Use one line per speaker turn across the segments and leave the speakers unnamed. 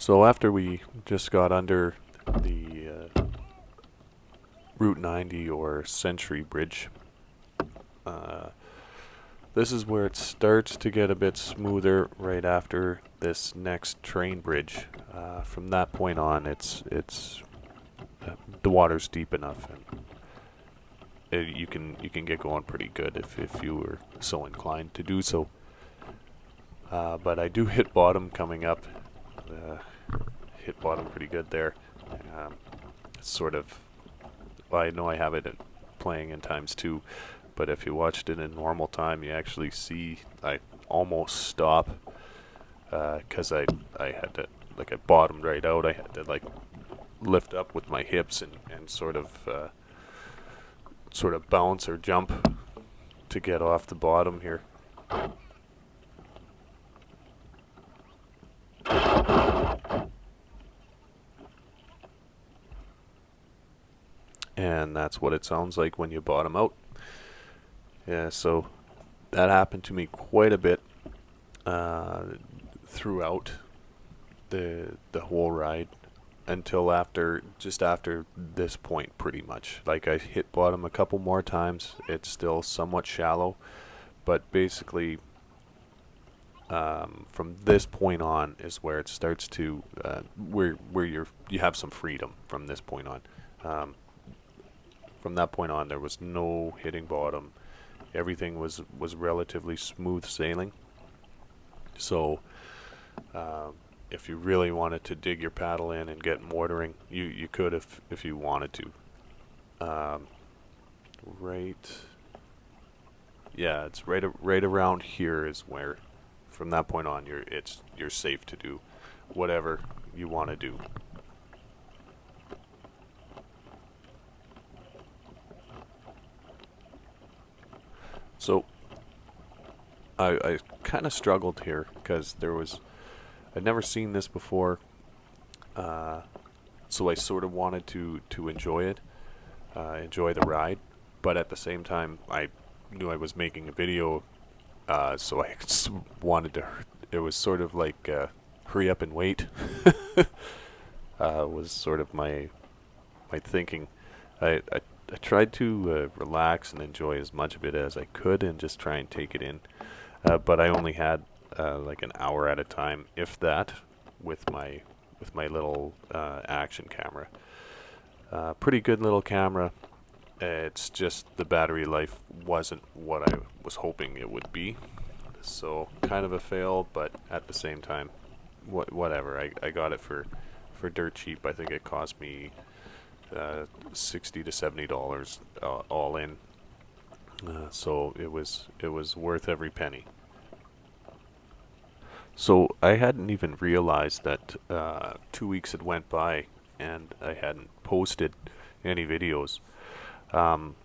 So after we just got under the Route 90 or Century Bridge, uh, this is where it starts to get a bit smoother right after this next train bridge. From that point on, the water's deep enough, and you can get going pretty good if you were so inclined to do so. But I do hit bottom coming up. Uh, Hit bottom pretty good there. Um, sort of. Well, I know I have it playing in times 2, but if you watched it in normal time, you actually see I almost stop because I had to, like, I bottomed right out. I had to, like, lift up with my hips and sort of bounce or jump to get off the bottom here. And that's what it sounds like when you bottom out. Yeah, so that happened to me quite a bit uh, throughout the whole ride until just after this point, pretty much. Like, I hit bottom a couple more times. It's still somewhat shallow, but basically from this point on is where it starts to where you have some freedom from this point on. Um, from that point on, there was no hitting bottom. Everything was relatively smooth sailing. So if you really wanted to dig your paddle in and get mortaring, you could if you wanted to. Um, right, yeah, it's right around here is where, from that point on, you're safe to do whatever you want to do. So I kind of struggled here because I'd never seen this before, uh, so I sort of wanted to enjoy it, enjoy the ride, but at the same time I knew I was making a video, so I wanted to. It was sort of like hurry up and wait. Was sort of my thinking. I tried to relax and enjoy as much of it as I could and just try and take it in. But I only had like an hour at a time, if that, with my little action camera. Pretty good little camera. It's just the battery life wasn't what I was hoping it would be. So kind of a fail, but at the same time, whatever. I got it for dirt cheap. I think it cost me $60 to $70 all in. So it was worth every penny. So I hadn't even realized that 2 weeks had went by and I hadn't posted any videos. Um,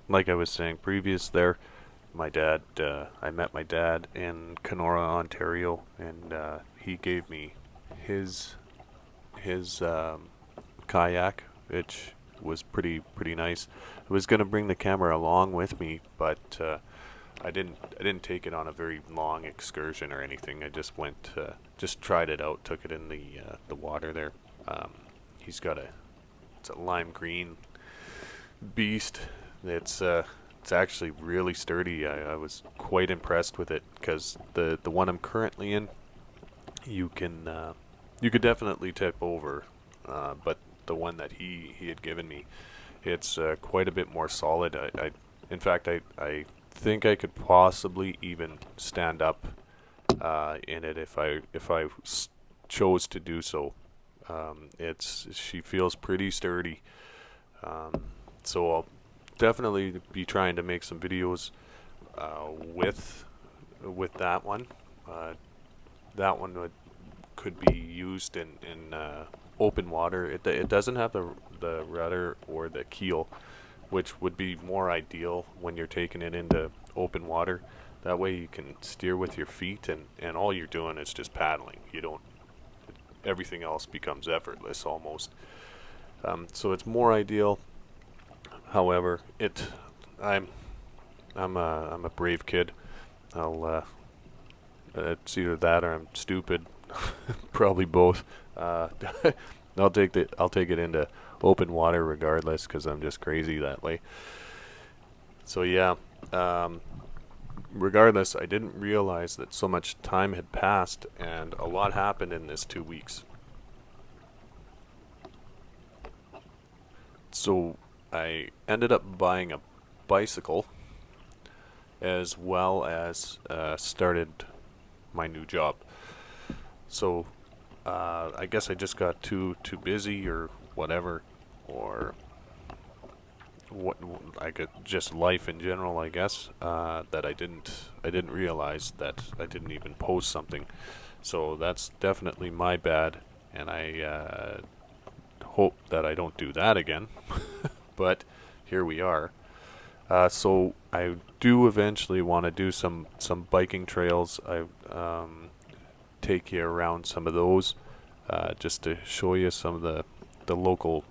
like I was saying previous there, I met my dad in Kenora, Ontario, and he gave me his his kayak, which was pretty nice. I was gonna bring the camera along with me, but I didn't take it on a very long excursion or anything. I just just tried it out, took it in the water there. Um, he's got it's a lime green beast. It's actually really sturdy. I was quite impressed with it because the one I'm currently in, you can you could definitely tip over, but the one that he had given me, it's quite a bit more solid. In fact, I think I could possibly even stand up in it if I chose to do so. She feels pretty sturdy. Um, so I'll definitely be trying to make some videos with that one. Uh, that one could be used in open water. It doesn't have the rudder or the keel, which would be more ideal when you're taking it into open water. That way you can steer with your feet, and all you're doing is just paddling. You don't Everything else becomes effortless almost. So it's more ideal. However, I'm I'm a brave kid. I'll it's either that or I'm stupid. Probably both. Uh, I'll take it into open water regardless, because I'm just crazy that way. So yeah, um, regardless, I didn't realize that so much time had passed and a lot happened in this 2 weeks. So I ended up buying a bicycle as well as started my new job. So I guess I just got too busy or whatever, or what I could just life in general, I guess, that I didn't realize that I didn't even post something. So that's definitely my bad, and I hope that I don't do that again. But here we are. So I do eventually want to do some biking trails. I take you around some of those, just to show you some of the local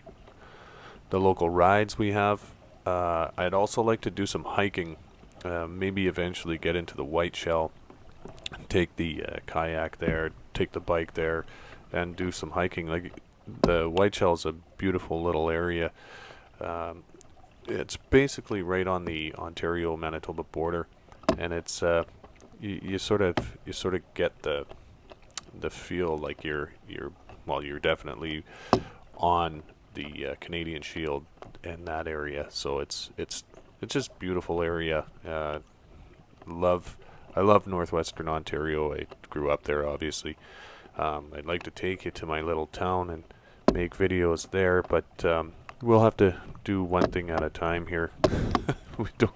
the local rides we have. I'd also like to do some hiking. Maybe eventually get into the White Shell, take the kayak there, take the bike there, and do some hiking. Like, the White Shell is a beautiful little area. Um, it's basically right on the Ontario-Manitoba border, and it's you sort of get the feel like you're definitely on the Canadian Shield in that area. So it's just beautiful area. Love I love northwestern Ontario. I grew up there, obviously. I'd like to take you to my little town and make videos there, but we'll have to do one thing at a time here. We don't.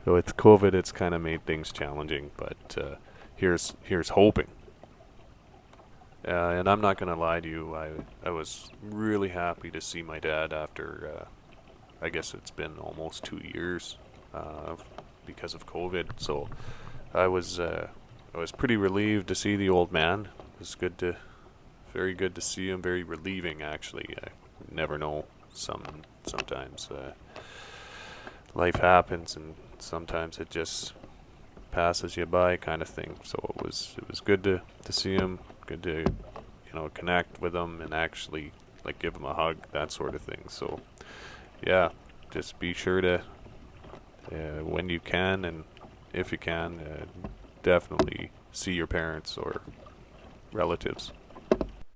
With COVID, it's kind of made things challenging, but here's hoping. And I'm not gonna lie to you, I was really happy to see my dad after I guess it's been almost 2 years uh, because of COVID. So I was I was pretty relieved to see the old man. It was very good to see him. Very relieving, actually. I never know. Sometimes life happens, and sometimes it just passes you by, kind of thing. So it was good to see him. Good to connect with him and actually like give him a hug, that sort of thing. So yeah, just be sure to when you can and if you can, definitely see your parents or relatives.